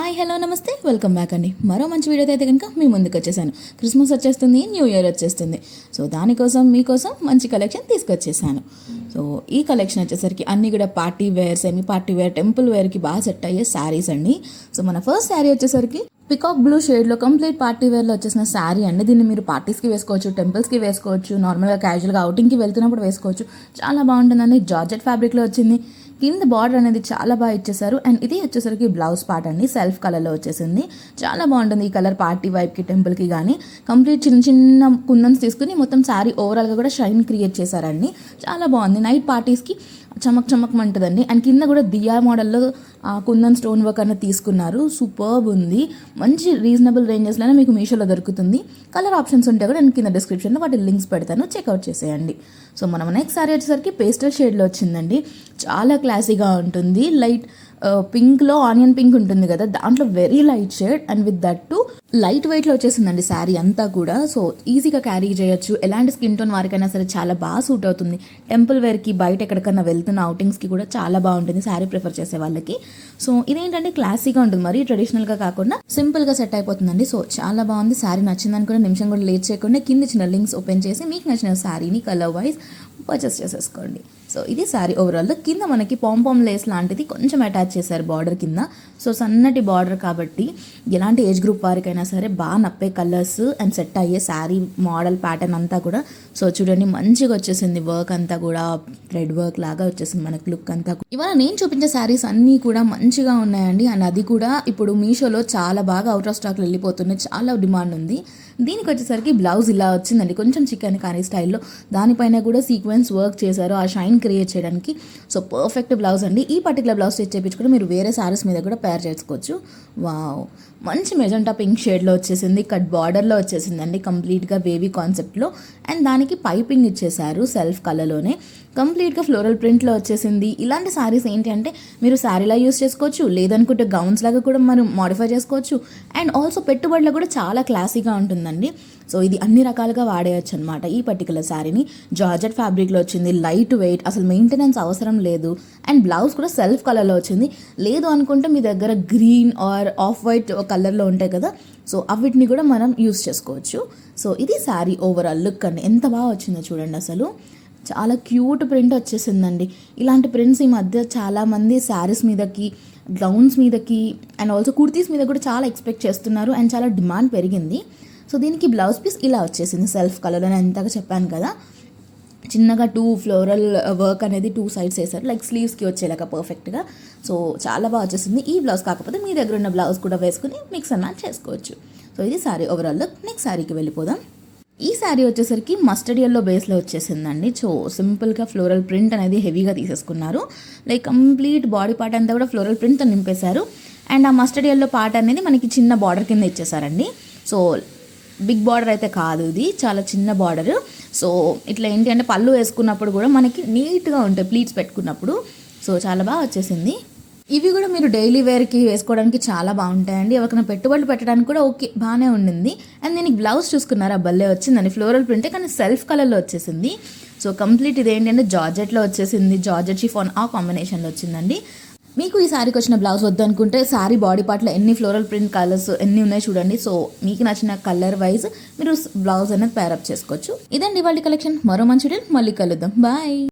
Hi hello నమస్తే welcome back అండి. మరో మంచి వీడియోతో అయితే కనుక మీ ముందుకు వచ్చేసాను. క్రిస్మస్ వచ్చేస్తుంది, న్యూ ఇయర్ వచ్చేస్తుంది. సో దానికోసం మీకోసం మంచి కలెక్షన్ తీసుకొచ్చేసాను. సో ఈ కలెక్షన్ వచ్చేసరికి అన్నీ కూడా party wear, semi party wear, temple వేర్కి బాగా సెట్ అయ్యే శారీస్ అండి. సో మన ఫస్ట్ శారీ వచ్చేసరికి పికాక్ బ్లూ షేడ్లో కంప్లీట్ పార్టీ వేర్లో వచ్చేసిన శారీ అండి. దీన్ని మీరు పార్టీస్కి వేసుకోవచ్చు, టెంపుల్స్కి వేసుకోవచ్చు, నార్మల్గా క్యాజువల్గా అవుటింగ్కి వెళ్తున్నప్పుడు వేసుకోవచ్చు. చాలా బాగుంటుందండి. జార్జెట్ ఫ్యాబ్రిక్లో వచ్చింది. కింద బార్డర్ అనేది చాలా బాగా ఇచ్చేసారు. అండ్ ఇది వచ్చేసరికి బ్లౌజ్ పార్ట్ అండి, సెల్ఫ్ కలర్లో వచ్చేసింది. చాలా బాగుంటుంది ఈ కలర్ పార్టీ వైప్కి, టెంపుల్కి కానీ. కంప్లీట్ చిన్న చిన్న కుందన్స్ తీసుకుని మొత్తం శారీ ఓవరాల్గా కూడా షైన్ క్రియేట్ చేశారండి. చాలా బాగుంది. నైట్ పార్టీస్కి చమక్ మంటుందండి. అండ్ కింద కూడా దియా మోడల్లో కుందన్ స్టోన్ వర్క్ అనేది తీసుకున్నారు. సూపర్బ్ ఉంది. మంచి రీజనబుల్ రేంజెస్లోనే మీకు మీషోలో దొరుకుతుంది. కలర్ ఆప్షన్స్ ఉంటే కూడా నేను కింద డిస్క్రిప్షన్లో వాటి లింక్స్ పెడతాను, చెక్అవుట్ చేసేయండి. సో మనం నెక్స్ట్ సారీ వచ్చేసరికి పేస్టల్ షేడ్లో వచ్చిందండి. చాలా క్లాసీగా ఉంటుంది. లైట్ పింక్లో ఆనియన్ పింక్ ఉంటుంది కదా, దాంట్లో very light shade and with that to light వెయిట్లో వచ్చేసిందండి శారీ అంతా కూడా. సో ఈజీగా క్యారీ చేయొచ్చు. ఎలాంటి స్కిన్ టోన్ వారికైనా సరే చాలా బాగా సూట్ అవుతుంది. టెంపుల్ వేర్కి, బయట ఎక్కడికన్నా వెళ్తున్న అవుటింగ్స్కి కూడా చాలా బాగుంటుంది శారీ ప్రిఫర్ చేసే వాళ్ళకి. సో ఇదేంటంటే క్లాసీగా ఉంటుంది, మరీ ట్రెడిషనల్గా కాకుండా సింపుల్గా సెట్ అయిపోతుందండి. సో చాలా బాగుంది. శారీ నచ్చిందనుకున్న నిమిషం కూడా లేట్ చేయకుండా కింద చిన్న లింక్స్ ఓపెన్ చేసి మీకు నచ్చిన శారీని కలర్ వైజ్ పర్చేస్ చేసేసుకోండి. సో ఇది శారీ ఓవరాల్. కింద మనకి పాంపామ్ లేస్ లాంటిది కొంచెం అటాచ్ చేశారు బార్డర్ కింద. సో సన్నటి బార్డర్ కాబట్టి ఎలాంటి ఏజ్ గ్రూప్ వారికైనా సరే బాగా నప్పే కలర్స్ అండ్ సెట్ అయ్యే శారీ మోడల్ ప్యాటర్న్ అంతా కూడా. సో చూడండి మంచిగా వచ్చేసింది. వర్క్ అంతా కూడా థ్రెడ్ వర్క్ లాగా వచ్చేసింది మనకి లుక్ అంతా. ఇవాళ నేను చూపించే శారీస్ అన్నీ కూడా మంచిగా ఉన్నాయండి. అండ్ అది కూడా ఇప్పుడు మీషోలో చాలా బాగా అవుట్ ఆఫ్ స్టాక్లో వెళ్ళిపోతున్నాయి. చాలా డిమాండ్ ఉంది. దీనికి వచ్చేసరికి బ్లౌజ్ ఇలా వచ్చిందండి, కొంచెం చికెన్ కానీ స్టైల్లో. దానిపైన కూడా సీక్వెన్స్ వర్క్ చేశారు ఆ షైన్ క్రియేట్ చేయడానికి. సో పర్ఫెక్ట్ బ్లౌజ్ అండి. ఈ పర్టికులర్ బ్లౌజ్ స్టిచ్ చేయించుకుంటే మీరు వేరే శారీస్ మీద కూడా పేర్ చేసుకోవచ్చు. వావ్, మంచి మెజెంటా పింక్ షేడ్లో వచ్చేసింది. కట్ బార్డర్లో వచ్చేసిందండి, కంప్లీట్గా బేబీ కాన్సెప్ట్లో. అండ్ దానికి పైపింగ్ ఇచ్చేసారు సెల్ఫ్ కలర్లోనే. కంప్లీట్గా ఫ్లోరల్ ప్రింట్లో వచ్చేసింది. ఇలాంటి శారీస్ ఏంటి అంటే మీరు శారీలా యూస్ చేసుకోవచ్చు, లేదనుకుంటే గౌన్స్ లాగా కూడా మనం మాడిఫై చేసుకోవచ్చు. అండ్ ఆల్సో పెట్టుబడిలో కూడా చాలా క్లాసీగా ఉంటుందండి. సో ఇది అన్ని రకాలుగా వాడేయచ్చు అనమాట. ఈ పర్టికులర్ శారీని జార్జెట్ ఫ్యాబ్రిక్లో వచ్చింది. లైట్ వెయిట్, అసలు మెయింటెనెన్స్ అవసరం లేదు. అండ్ బ్లౌజ్ కూడా సెల్ఫ్ కలర్లో వచ్చింది. లేదు అనుకుంటే మీ దగ్గర గ్రీన్ ఆర్ ఆఫ్ వైట్ కలర్లో ఉంటాయి కదా, సో అవిటిని కూడా మనం యూస్ చేసుకోవచ్చు. సో ఇది శారీ ఓవరాల్ లుక్ అండి. ఎంత బాగా వచ్చిందో చూడండి. అసలు చాలా క్యూట్ ప్రింట్ వచ్చేసిందండి. ఇలాంటి ప్రింట్స్ ఈ మధ్య చాలామంది శారీస్ మీదకి, గౌన్స్ మీదకి అండ్ ఆల్సో కుర్తీస్ మీద కూడా చాలా ఎక్స్పెక్ట్ చేస్తున్నారు. అండ్ చాలా డిమాండ్ పెరిగింది. సో దీనికి బ్లౌజ్ పీస్ ఇలా వచ్చేసింది సెల్ఫ్ కలర్ అని ఎంతగా చెప్పాను కదా. చిన్నగా 2 ఫ్లోరల్ వర్క్ అనేది 2 సైడ్స్ వేసారు, లైక్ స్లీవ్స్కి వచ్చేలాగా పర్ఫెక్ట్గా. సో చాలా బాగా వచ్చేసింది. ఈ బ్లౌజ్ కాకపోతే మీ దగ్గర ఉన్న బ్లౌజ్ కూడా వేసుకుని మిక్స్ అండ్ మ్యాచ్ చేసుకోవచ్చు. సో ఇది శారీ ఓవరాల్ లుక్. నెక్స్ట్ శారీకి వెళ్ళిపోదాం. ఈ శారీ వచ్చేసరికి మస్టర్డ్ ఎల్లో బేస్లో వచ్చేసిందండి. సో సింపుల్గా ఫ్లోరల్ ప్రింట్ అనేది హెవీగా తీసేసుకున్నారు. లైక్ కంప్లీట్ బాడీ పార్ట్ అంతా కూడా ఫ్లోరల్ ప్రింట్తో నింపేశారు. అండ్ ఆ మస్టర్డ్ ఎల్లో పార్ట్ అనేది మనకి చిన్న బార్డర్ కింద ఇచ్చేసారండి. సో బిగ్ బార్డర్ అయితే కాదు, ఇది చాలా చిన్న బార్డర్. సో ఇట్లా ఏంటి అంటే పళ్ళు వేసుకున్నప్పుడు కూడా మనకి నీట్గా ఉంటాయి ప్లీట్స్ పెట్టుకున్నప్పుడు. సో చాలా బాగా వచ్చేసింది. ఇవి కూడా మీరు డైలీ వేర్కి వేసుకోవడానికి చాలా బాగుంటాయండి. ఎవరికైనా పెట్టుబడులు పెట్టడానికి కూడా ఓకే, బాగానే ఉండింది. అండ్ దీనికి బ్లౌజ్ చూసుకున్నారా, భలే వచ్చిందండి. ఫ్లోరల్ ప్రింటే కానీ సెల్ఫ్ కలర్లో వచ్చేసింది. సో కంప్లీట్ ఇది ఏంటంటే జార్జెట్లో వచ్చేసింది. జార్జెట్ షిఫాన్ ఆ కాంబినేషన్లో వచ్చిందండి. మీకు ఈ శారీకి వచ్చిన బ్లౌజ్ వద్దు అనుకుంటే శారీ బాడీ పార్ట్లో ఎన్ని ఫ్లోరల్ ప్రింట్ కలర్స్ ఎన్ని ఉన్నాయి చూడండి. సో మీకు నచ్చిన కలర్ వైజ్ మీరు బ్లౌజ్ అనేది పేరప్ చేసుకోవచ్చు. ఇదండి ఇవాళ కలెక్షన్. మరో మంచి వీడియో మళ్ళీ కలుద్దాం. బాయ్.